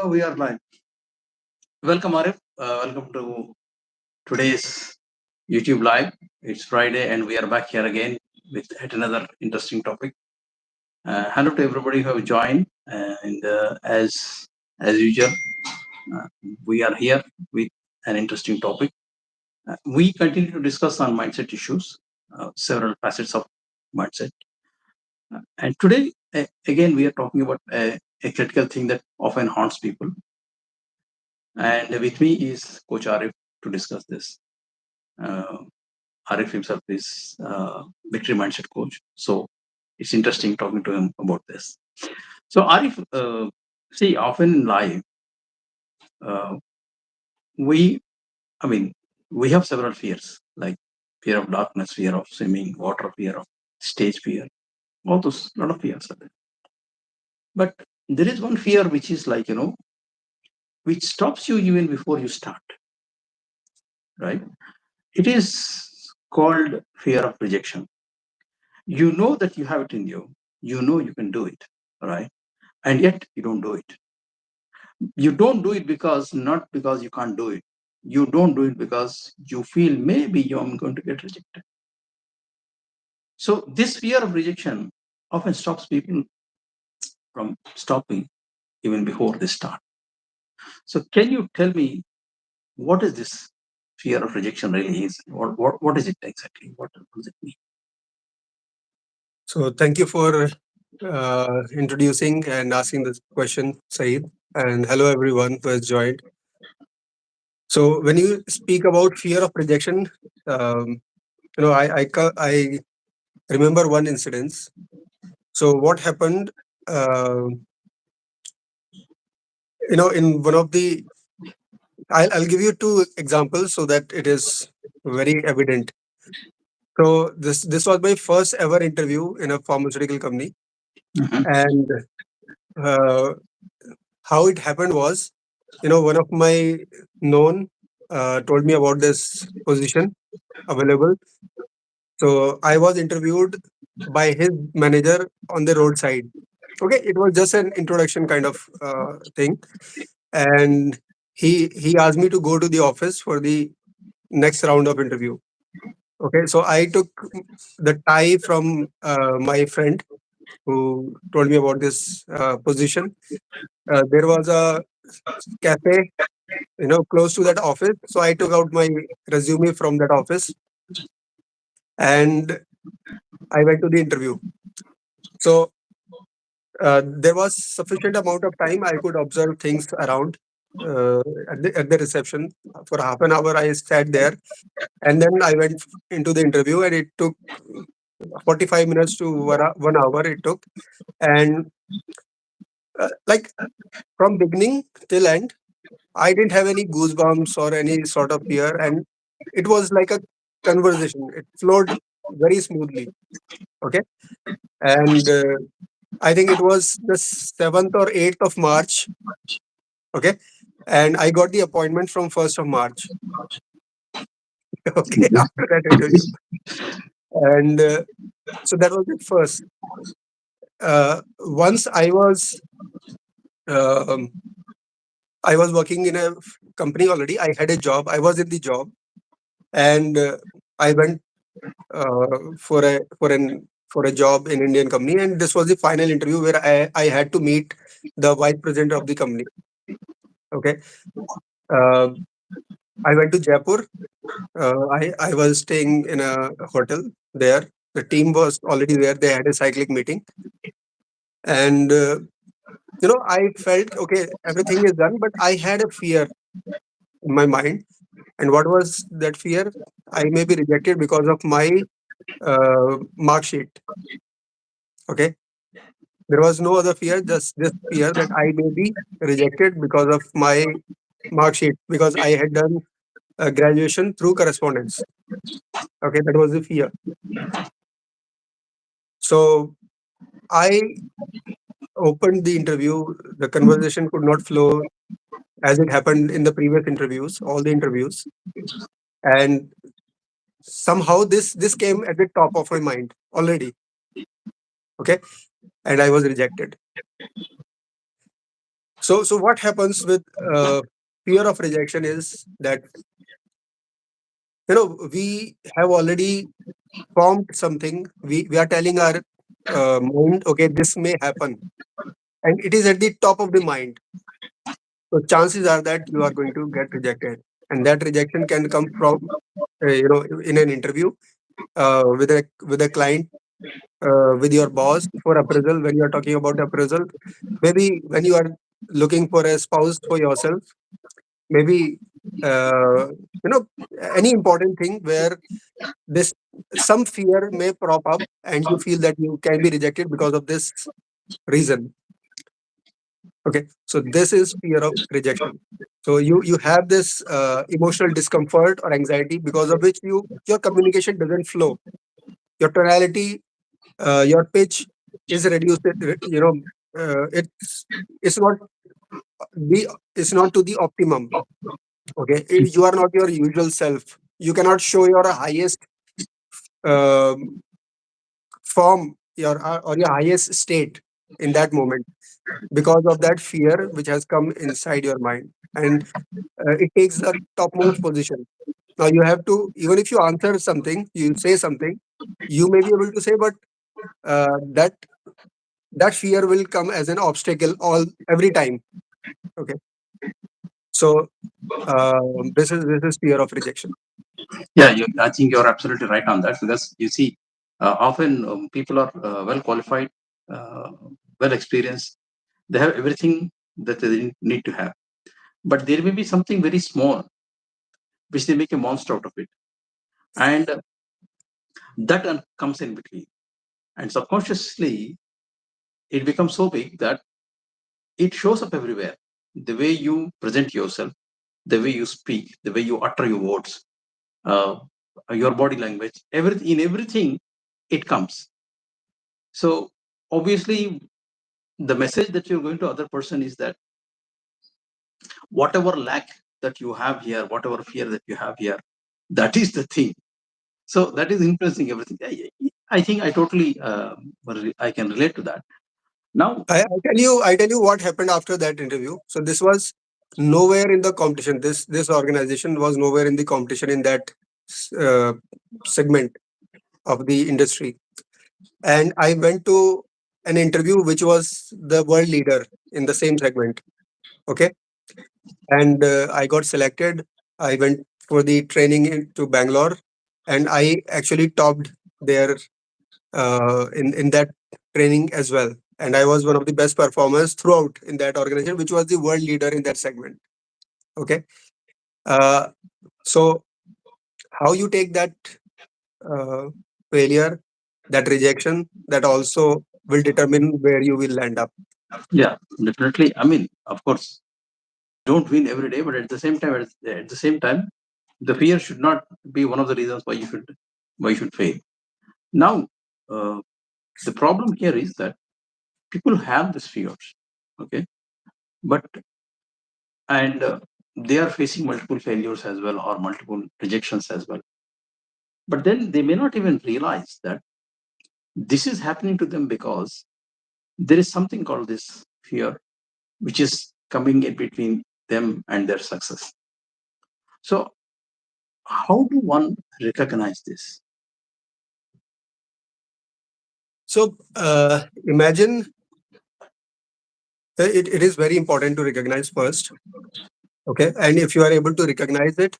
We are live. Welcome, Arif. Welcome to today's YouTube live. It's Friday, and we are back here again with yet another interesting topic. Hello to everybody who have joined. And as usual, uh, we are here with an interesting topic. We continue to discuss on mindset issues, several facets of mindset. And today, again, we are talking about a critical thing that often haunts people. And with me is Coach Arif to discuss this. Uh, Arif himself is victory mindset coach. So it's interesting talking to him about this. So Arif, see, often in life, uh, we, I mean, we have several fears like fear of darkness, fear of swimming, water fear, of stage fear, all those lot of fears are there. But there is one fear which is like, which stops you even before you start, right? It is called fear of rejection. You know that you have it in you. You know you can do it, right? And yet you don't do it. You don't do it because not because you can't do it. You don't do it because you feel maybe you're going to get rejected. So this fear of rejection often stops people from stopping even before they start. So can you tell me what is this fear of rejection really is? What is it exactly? What does it mean? So thank you for introducing and asking this question, Saeed. And hello everyone who has joined. So when you speak about fear of rejection, um, I remember one incident. So what happened? Uh, in one of the, I'll give you two examples so that it is very evident. So this was my first ever interview in a pharmaceutical company, Mhm. and uh, how it happened was, one of my known told me about this position available. So I was interviewed by his manager on the roadside. Okay, it was just an introduction kind of thing, and he asked me to go to the office for the next round of interview. Okay, so I took the tie from my friend who told me about this position. There was a cafe close to that office. So I took out my resume from that office and I went to the interview. So there was sufficient amount of time I could observe things around at the reception. For half an hour, I sat there and then I went into the interview and it took 45 minutes to 1 hour it took. And like from beginning till end, I didn't have any goosebumps or any sort of fear. And it was like a conversation. It flowed very smoothly. Okay. And I think it was the 7th or 8th of March. Okay. And I got the appointment from 1st of March. Okay. After that interview. And so that was it first. Once um, I was working in a company already. I had a job. I was in the job, and I went for a job in Indian company, and this was the final interview where I had to meet the vice president of the company. Okay, uh, I went to Jaipur. I was staying in a hotel there. The team was already there. They had a cyclic meeting, and I felt okay. Everything is done, but I had a fear in my mind. And what was that fear? I may be rejected because of my mark sheet. Okay, there was no other fear, just this fear that I may be rejected because of my mark sheet, because I had done graduation through correspondence. Okay, that was the fear. So I opened the interview. The conversation could not flow as it happened in the previous interviews, all the interviews, and somehow this came at the top of my mind already. Okay, and I was rejected. So what happens with fear of rejection is that, we have already formed something. We are telling our mind, okay, this may happen, and it is at the top of the mind. So chances are that you are going to get rejected, and that rejection can come from, in an interview, with a client, with your boss for appraisal. When you are talking about appraisal, maybe when you are looking for a spouse for yourself, maybe, uh, you know any important thing where this some fear may prop up and you feel that you can be rejected because of this reason. Okay, so this is fear of rejection. So you have this emotional discomfort or anxiety because of which your communication doesn't flow, your tonality, your pitch is reduced. It's not it's not to the optimum. Okay, you are not your usual self. You cannot show your highest um, form, or your highest state in that moment because of that fear which has come inside your mind, and it takes the topmost position. Now you have to, even if you answer something, you say something, you may be able to say, but that fear will come as an obstacle all every time. Okay, so this is fear of rejection. Yeah, I think you're absolutely right on that, because you see, often people are well qualified, uh, well experienced. They have everything that they need to have, but there may be something very small which they make a monster out of it, and that comes in between, and subconsciously it becomes so big that it shows up everywhere. The way you present yourself, the way you speak, the way you utter your words, uh, your body language, everything, in everything, it comes. So obviously, the message that you're going to other person is that whatever lack that you have here, whatever fear that you have here, that is the thing. So that is influencing everything. I think I totally, I can relate to that. Now, I tell you what happened after that interview. So this was nowhere in the competition. This organization was nowhere in the competition in that uh, segment of the industry. And I went to an interview which was the world leader in the same segment. Okay, and I got selected. I went for the training to Bangalore, and I actually topped their in that training as well. And I was one of the best performers throughout in that organization, which was the world leader in that segment. Okay, uh, so how you take that uh, failure, that rejection, that also will determine where you will end up. yeah, definitely. I mean, of course, don't win every day, but at the same time, the fear should not be one of the reasons why you should fail. Now, uh, the problem here is that people have these fears, okay, but and they are facing multiple failures as well, or multiple rejections as well. But then they may not even realize that this is happening to them because there is something called this fear, which is coming in between them and their success. So, how do one recognize this? So imagine, it is very important to recognize first. Okay, and if you are able to recognize it,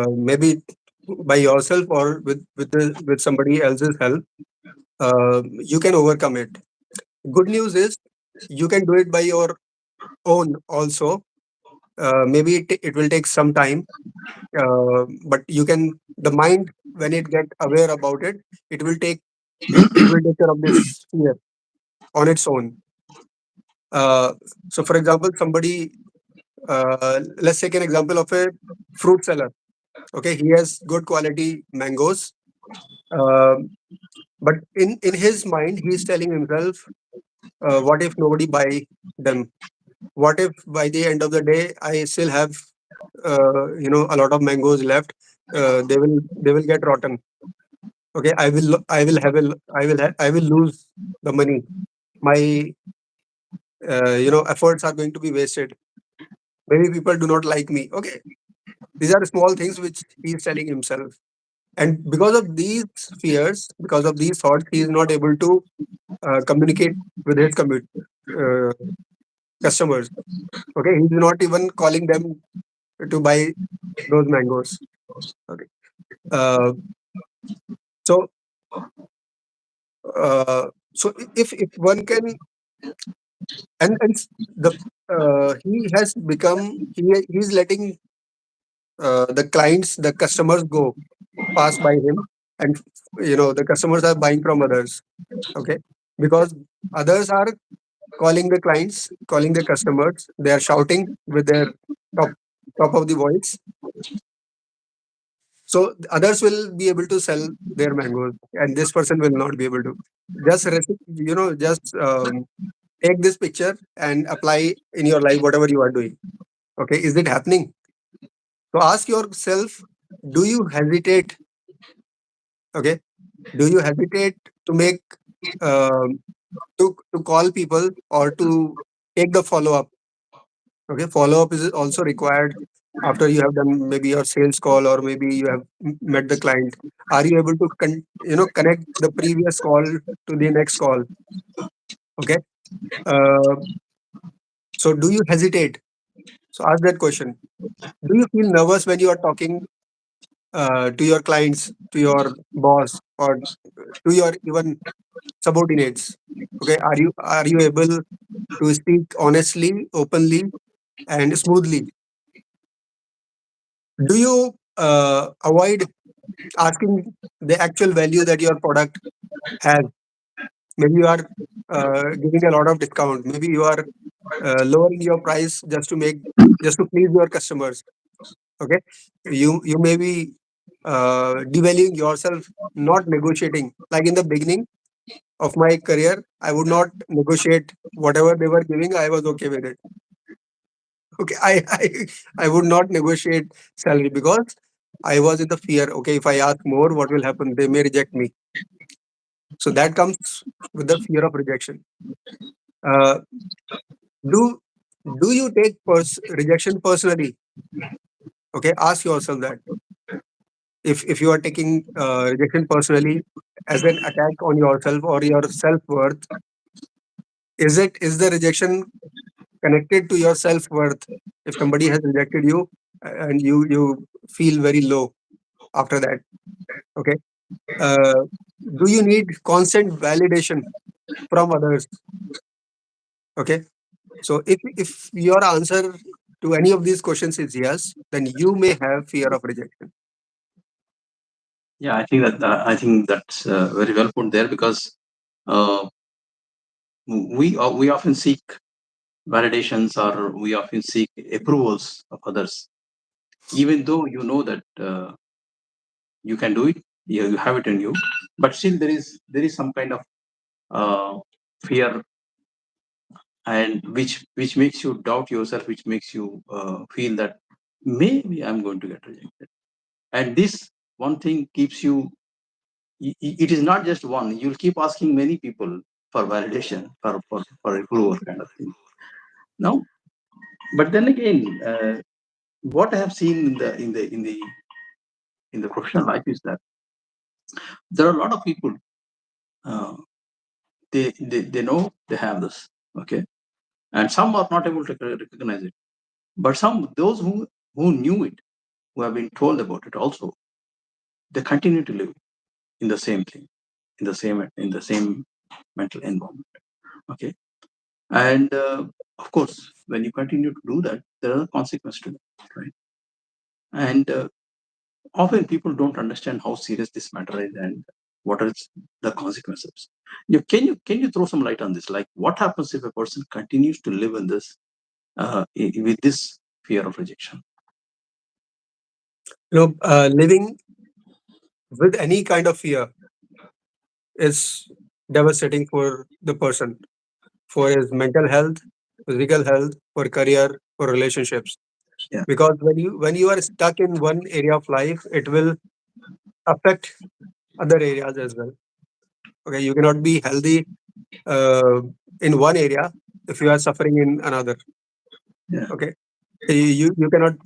maybe by yourself or with somebody else's help, you can overcome it. Good news is you can do it by your own also. Maybe it will take some time, but you can. The mind, when it get aware about it, it will take care of this fear on its own. Uh, so, for example, somebody, let's take an example of a fruit seller. Okay, he has good quality mangoes, um, but in his mind, he is telling himself, what if nobody buy them? What if by the end of the day I still have a lot of mangoes left? They will get rotten. Okay, I will lose the money. My efforts are going to be wasted. Maybe people do not like me. Okay, these are small things which he is telling himself. And because of these fears, because of these thoughts, he is not able to communicate with his uh, customers. Okay, he's not even calling them to buy those mangoes. Okay, uh, so if one can, and the he has become, he's letting the clients, the customers go pass by him, and the customers are buying from others. Okay, because others are calling the clients, calling the customers, they are shouting with their top top of the voice. So the others will be able to sell their mangoes, and this person will not be able to. Just take this picture and apply in your life whatever you are doing. Okay, is it happening? So ask yourself, do you hesitate? Okay, do you hesitate to make um, to call people or to take the follow up? Okay, follow up is also required after you have done maybe your sales call, or maybe you have met the client. Are you able to connect the previous call to the next call? Okay, uh, so do you hesitate? So ask that question. Do you feel nervous when you are talking to your clients, to your boss, or to your even subordinates? Okay, are you able to speak honestly, openly, and smoothly? Do you avoid asking the actual value that your product has? Maybe you are giving a lot of discount. Maybe you are lowering your price just to please your customers. Okay, you may be devaluing yourself, not negotiating. Like in the beginning of my career, I would not negotiate whatever they were giving. I was okay with it. Okay, I would not negotiate salary because I was in the fear. Okay, if I ask more, what will happen? They may reject me. So that comes with the fear of rejection. Uh, do do you take rejection personally? Okay, ask yourself that. If you are taking rejection personally as an attack on yourself or your self worth, is the rejection connected to your self worth? If somebody has rejected you and you feel very low after that, okay, uh, do you need constant validation from others? Okay, so if your answer to any of these questions is yes, then you may have fear of rejection. Yeah, I think that's very well put there, because uh, we often seek validations, or we often seek approvals of others, even though you know that you can do it, you have it in you, but still there is some kind of uh, fear, and which makes you doubt yourself, which makes you feel that maybe I'm going to get rejected. And this one thing keeps you, it is not just one, you'll keep asking many people for validation, for approval kind of thing. Now, but then again, what I have seen in the professional life is that there are a lot of people, uh, they know they have this, okay, and some are not able to recognize it, but some, those who knew it, who have been told about it also, they continue to live in the same thing, in the same mental environment. Okay, and of course, when you continue to do that, there are consequences to that, right? And often people don't understand how serious this matter is, and what are the consequences. Can you throw some light on this? Like, what happens if a person continues to live in this, with this fear of rejection? Living with any kind of fear is devastating for the person, for his mental health, physical health, for career, for relationships. Yeah, Because when you are stuck in one area of life, it will affect other areas as well. Okay, you cannot be healthy uh, in one area if you are suffering in another. Yeah. Okay, you cannot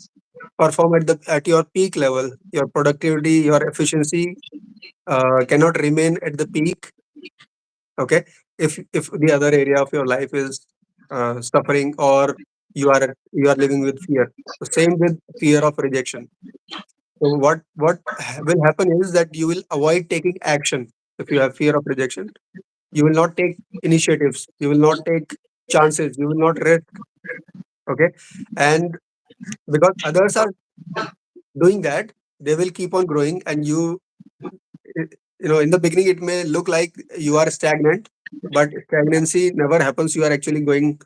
perform at the at your peak level. Your productivity, your efficiency cannot remain at the peak. Okay, if the other area of your life is suffering, or you are living with fear. The same with fear of rejection. So will happen is that you will avoid taking action. If you have fear of rejection, you will not take initiatives, you will not take chances, you will not risk. Okay, and because others are doing that, they will keep on growing, and in the beginning it may look like you are stagnant, but stagnancy never happens. You are actually going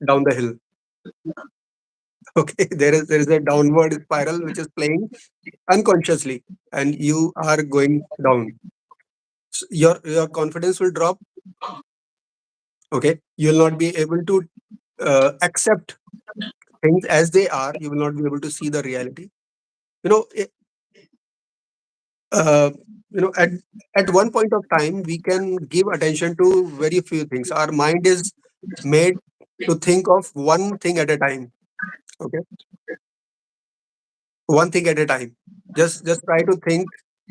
down the hill. Okay, there is a downward spiral which is playing unconsciously, and you are going down. Your confidence will drop. Okay, you will not be able to accept things as they are. You will not be able to see the reality. You know, uh, at one point of time we can give attention to very few things. Our mind is made to think of one thing at a time. Okay, one thing at a time. Just try to think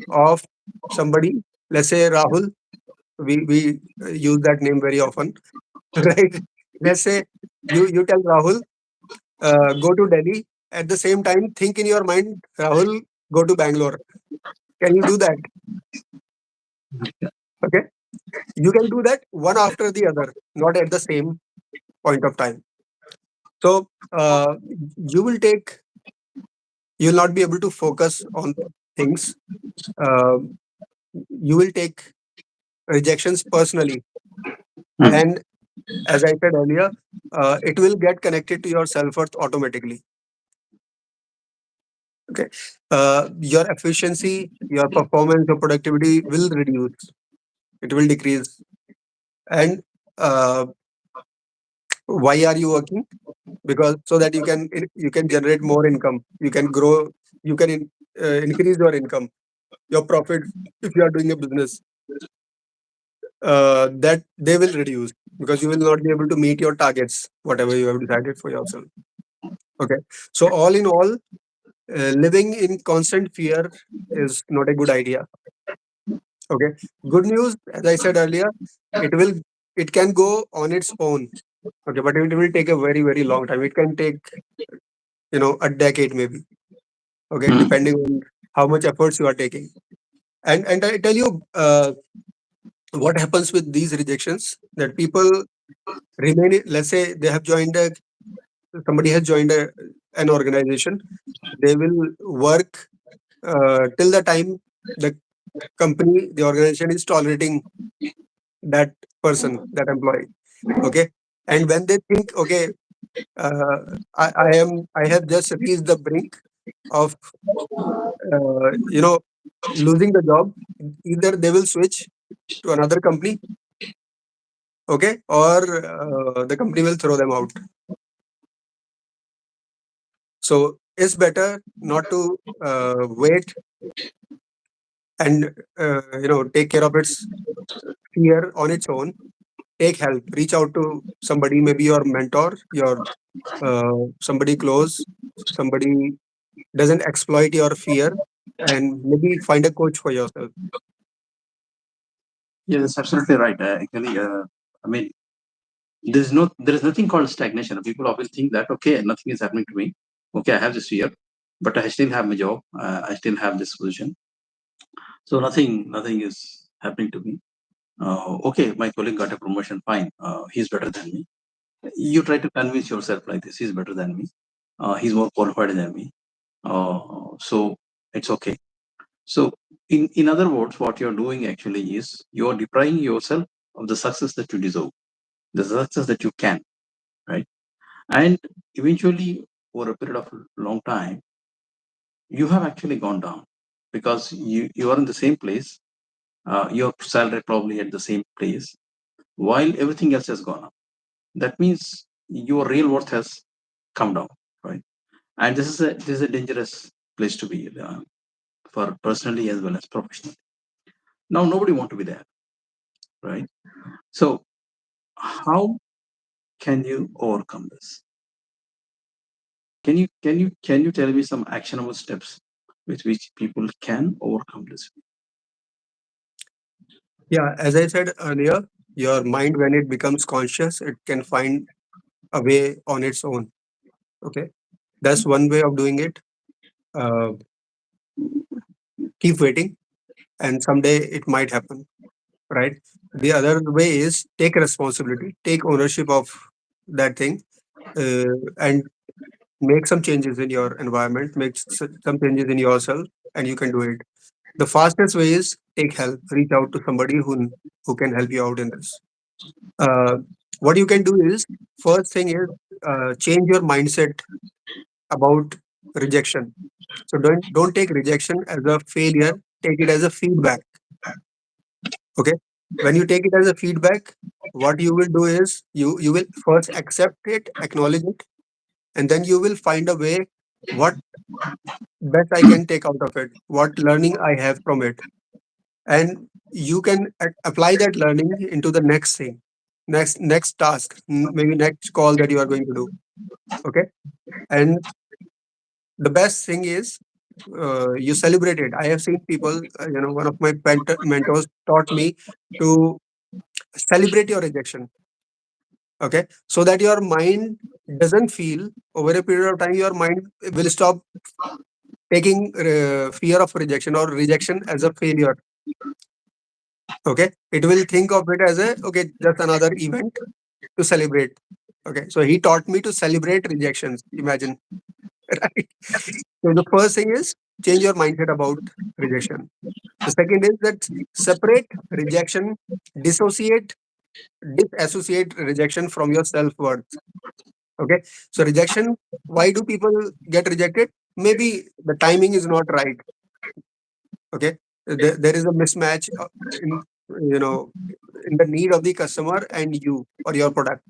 of somebody. Let's say Rahul. We use that name very often. Right, let's say you tell Rahul, go to Delhi. At the same time, think in your mind, Rahul, go to Bangalore. Can you do that? Okay, you can do that one after the other, not at the same point of time. So you will take, you will not be able to focus on things. Uh, you will take rejections personally, Hmm. and as I said earlier, it will get connected to your self worth automatically. Okay, your efficiency, your performance, your productivity will reduce. It will decrease. And uh, why are you working? Because so that you can generate more income, you can grow, you can increase your income, your profit. If you are doing a business, that they will reduce, because you will not be able to meet your targets, whatever you have decided for yourself. Okay, so all in all, living in constant fear is not a good idea. Okay, good news, as I said earlier, it will it can go on its own. Okay, but it will take a very very long time. It can take a decade maybe. Okay, Hmm. depending on how much efforts you are taking. And I tell you, what happens with these rejections, that people let's say they have joined somebody has joined an organization. They will work till the time the the organization is tolerating that person, that employee. Okay, and when they think, okay, I have just reached the brink of uh, you know losing the job, either they will switch to another company. Okay, or the company will throw them out. So it's better not to wait and take care of its fear on its own. Take help, reach out to somebody, maybe your mentor, your somebody close, somebody doesn't exploit your fear, and maybe find a coach for yourself. Yeah, that's absolutely right. Actually, I mean, there is nothing called stagnation. People often think that okay, nothing is happening to me. Okay, I have this fear, but I still have my job. I still have this position. So nothing is happening to me. Okay, my colleague got a promotion. Fine, he's better than me. You try to convince yourself like this: he's better than me. He's more qualified than me. So it's okay. So in other words, what you're doing actually is you're depriving yourself of the success that you deserve, the success that you can, right? And eventually, over a period of long time, you have actually gone down because you are in the same place. Your salary probably at the same place, while everything else has gone up. That means your real worth has come down, right? And this is a dangerous place to be, for personally as well as professionally. Now nobody want to be there, right? So how? can you overcome this? Can you tell me some actionable steps with which people can overcome this? Yeah, as I said earlier, your mind, when it becomes conscious, it can find a way on its own. Okay, that's one way of doing it. Uh, Keep waiting, and someday it might happen, right? The other way is take responsibility, take ownership of that thing, and make some changes in your environment, make some changes in yourself, and you can do it. The fastest way is take help, reach out to somebody who can help you out in this. Uh, what you can do is, first thing is, change your mindset about rejection. So don't take rejection as a failure, take it as a feedback. Okay, when you take it as a feedback, what you will do is you will first accept it, acknowledge it, and then you will find a way what best I can take out of it, what learning I have from it, and you can apply that learning into the next thing, next task, maybe next call that you are going to do. Okay, and the best thing is, you celebrate it. I have seen people, one of my mentors taught me to celebrate your rejection. Okay, so that your mind doesn't feel, over a period of time your mind will stop taking fear of rejection or rejection as a failure. Okay, it will think of it as a, okay, just another event to celebrate. Okay, so he taught me to celebrate rejections, imagine. Right. So the first thing is change your mindset about rejection. The second is that separate rejection, dissociate, disassociate rejection from your self-worth. Okay, so rejection, why do people get rejected? Maybe the timing is not right. Okay, there is a mismatch in, you know in the need of the customer and you or your product.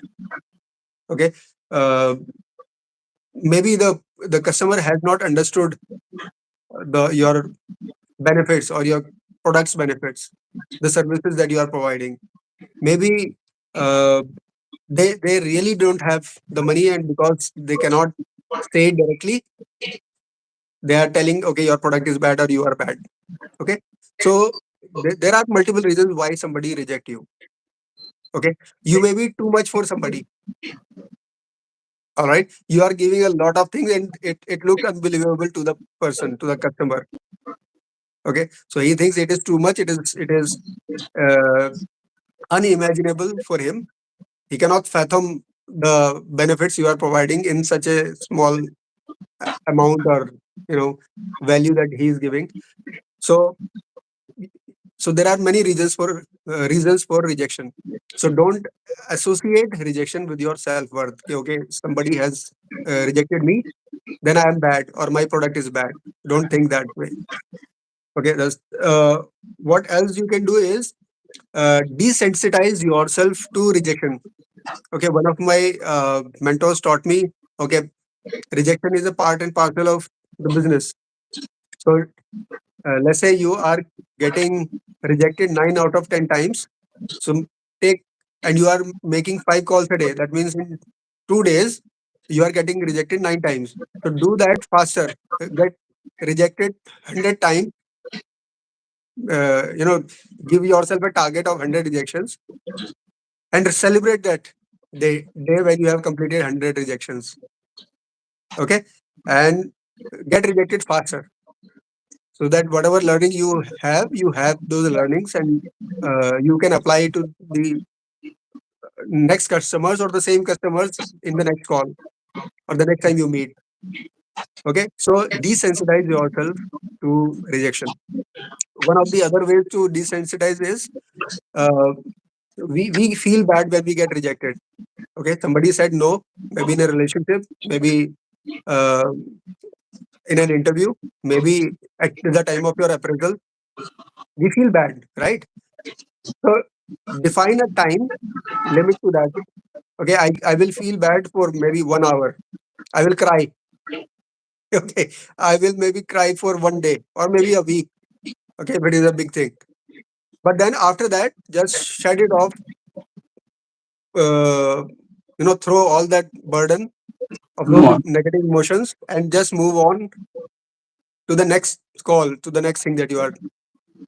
Okay, uh, maybe the customer has not understood the your benefits or your product's benefits, the services that you are providing. Maybe uh, they really don't have the money, and because they cannot say it directly, they are telling, okay, your product is bad or you are bad. Okay, so there are multiple reasons why somebody reject you. Okay, you may be too much for somebody. All right, you are giving a lot of things and it looks unbelievable to the person, to the customer. Okay, so he thinks it is too much, it is uh, unimaginable for him. He cannot fathom the benefits you are providing in such a small amount, or you know value that he is giving. So there are many reasons for rejection. So don't associate rejection with your self-worth. Okay, somebody has rejected me, then I am bad or my product is bad. Don't think that way. Okay, what else you can do is desensitize yourself to rejection. Okay, one of my mentors taught me, okay, rejection is a part and parcel of the business. So let's say you are getting rejected 9 out of 10 times. So take, and you are making 5 calls a day. That means in 2 days, you are getting rejected 9 times. So do that faster. Get rejected 100 times. Uh, you know, give yourself a target of 100 rejections and celebrate that day when you have completed 100 rejections. Okay, and get rejected faster, so that whatever learning you have those learnings, and you can apply it to the next customers or the same customers in the next call or the next time you meet. Okay, so desensitize yourself to rejection. One of the other ways to desensitize is, uh, we feel bad when we get rejected. Okay, somebody said no, maybe in a relationship, maybe uh, in an interview, maybe at the time of your appraisal, we feel bad, right? So define a time limit to that. Okay, I will feel bad for maybe 1 hour. I will cry. Okay, I will maybe cry for one day or maybe a week. Okay, if it is a big thing. But then after that, just shut it off. throw all that burden of Move those on. negative emotions and just move on to the next call, to the next thing that you are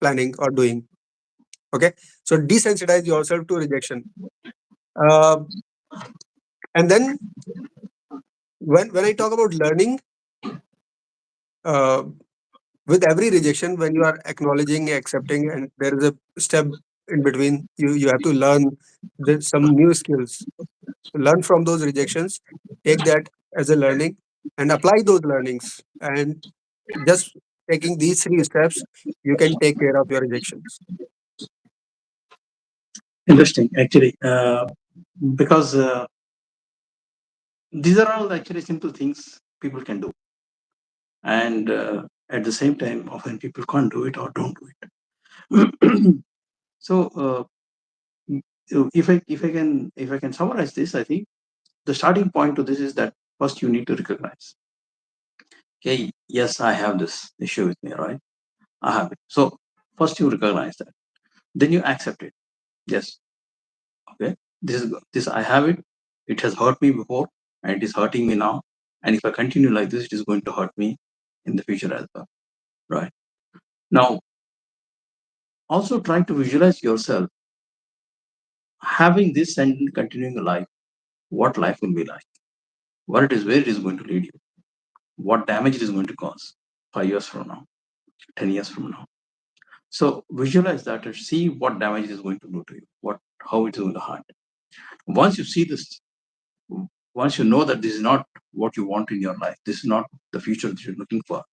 planning or doing. Okay. So desensitize yourself to rejection. Uh, and then when I talk about learning, uh, with every rejection, when you are acknowledging, accepting, and there is a step in between, you have to learn some new skills. Learn from those rejections, take that as a learning, and apply those learnings. And just taking these three steps, you can take care of your rejections. Interesting, actually, because these are all actually simple things people can do, and at the same time, often people can't do it or don't do it. So, if I can summarize this, I think the starting point to this is that first you need to recognize, okay, yes, I have this issue with me, right? I have it. So first you recognize that, then you accept it. Yes, okay, this I have it. It has hurt me before, and it is hurting me now. And if I continue like this, it is going to hurt me in the future as well, right? Now, also try to visualize yourself having this and continuing a life. What life will be like? What it is, where it is going to lead you? What damage it is going to cause 5 years from now, 10 years from now. So visualize that and see what damage it is going to do to you. How it is going to hurt. Once you see this, once you know that this is not what you want in your life, this is not the future that you're looking for,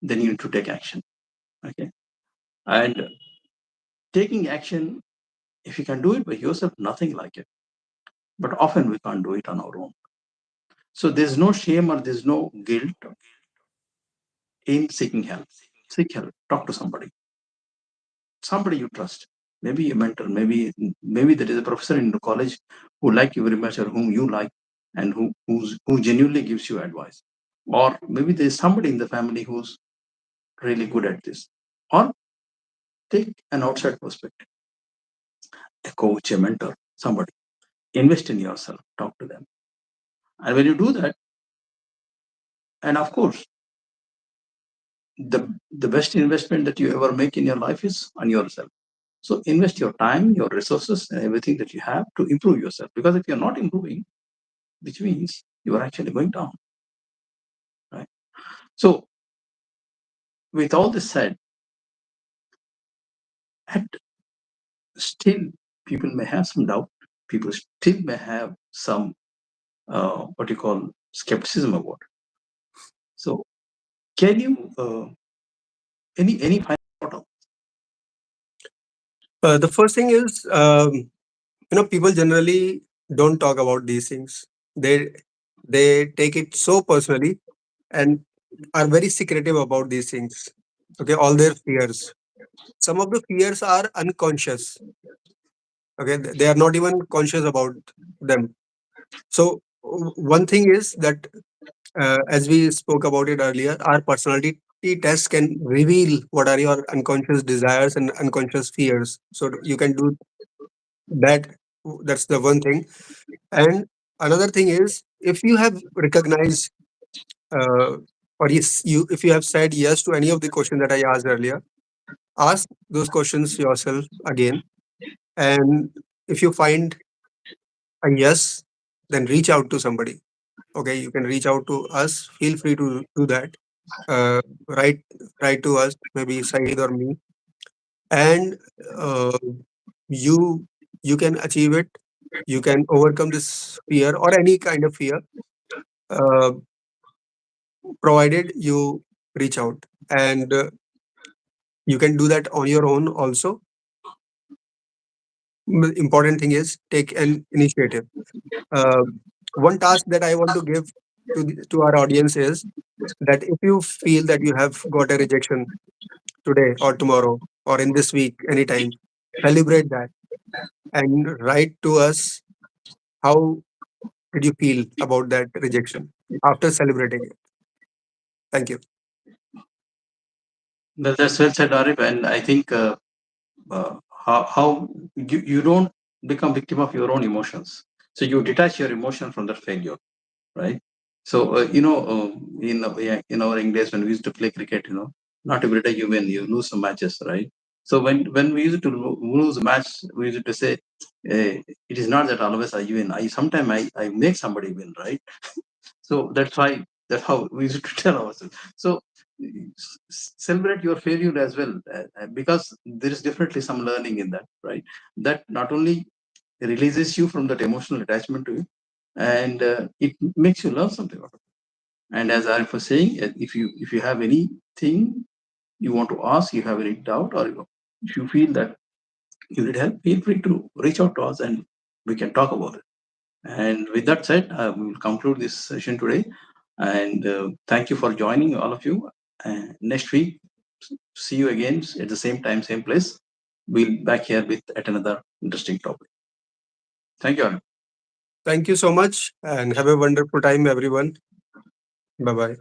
then you need to take action. Okay. And taking action, if you can do it by yourself, nothing like it. But often we can't do it on our own. So there's no shame or there's no guilt in seeking help. Seek help. Talk to somebody you trust. Maybe a mentor, maybe there is a professor in the college who like you very much or whom you like and who genuinely gives you advice. Or maybe there is somebody in the family who's really good at this. Or take an outside perspective, a coach, a mentor, somebody. Invest in yourself, talk to them. And when you do that, and of course, the best investment that you ever make in your life is on yourself. So invest your time, your resources, and everything that you have to improve yourself. Because if you're not improving, which means you are actually going down, right? So with all this said, at still people may have some doubt. People still may have some what you call skepticism about it. So can you any final thought of The first thing is, people generally don't talk about these things. They take it so personally and are very secretive about these things. Okay, all their fears. Some of the fears are unconscious. Okay, they are not even conscious about them. So one thing is that, as we spoke about it earlier, our personality test can reveal what are your unconscious desires and unconscious fears. So you can do that. That's the one thing. And another thing is, if you have recognized, uh, or if you have said yes to any of the questions that I asked earlier, ask those questions yourself again. And if you find a yes, then reach out to somebody. Okay, you can reach out to us. Feel free to do that. Uh, write write to us, maybe Saeed or me, and uh, you you can achieve it. You can overcome this fear or any kind of fear, uh, provided you reach out. And you can do that on your own also. Important thing is take an initiative. Uh, One task that I want to give to our audience is that if you feel that you have got a rejection today or tomorrow or in this week, anytime, celebrate that and write to us how did you feel about that rejection after celebrating it. Thank you. that? That's well said, Arif. And I think how you don't become victim of your own emotions. So you detach your emotion from that failure, right? So in our young days when we used to play cricket, not every day you win, you lose some matches, right? So when we used to lose a match, we used to say, it is not that always I win. I sometimes I make somebody win, right? So that's how we used to tell ourselves. So celebrate your failure as well, because there is definitely some learning in that, right? That not only releases you from that emotional attachment to it, and it makes you learn something out of it. And as Arif was saying, if you have anything you want to ask, you have any doubt, or if you feel that you need help, feel free to reach out to us and we can talk about it. And with that said, we will conclude this session today. And thank you for joining, all of you. Next week, see you again at the same time, same place. We'll be back here with at another interesting topic. Thank you, Arif. Thank you so much and have a wonderful time, everyone. Bye bye.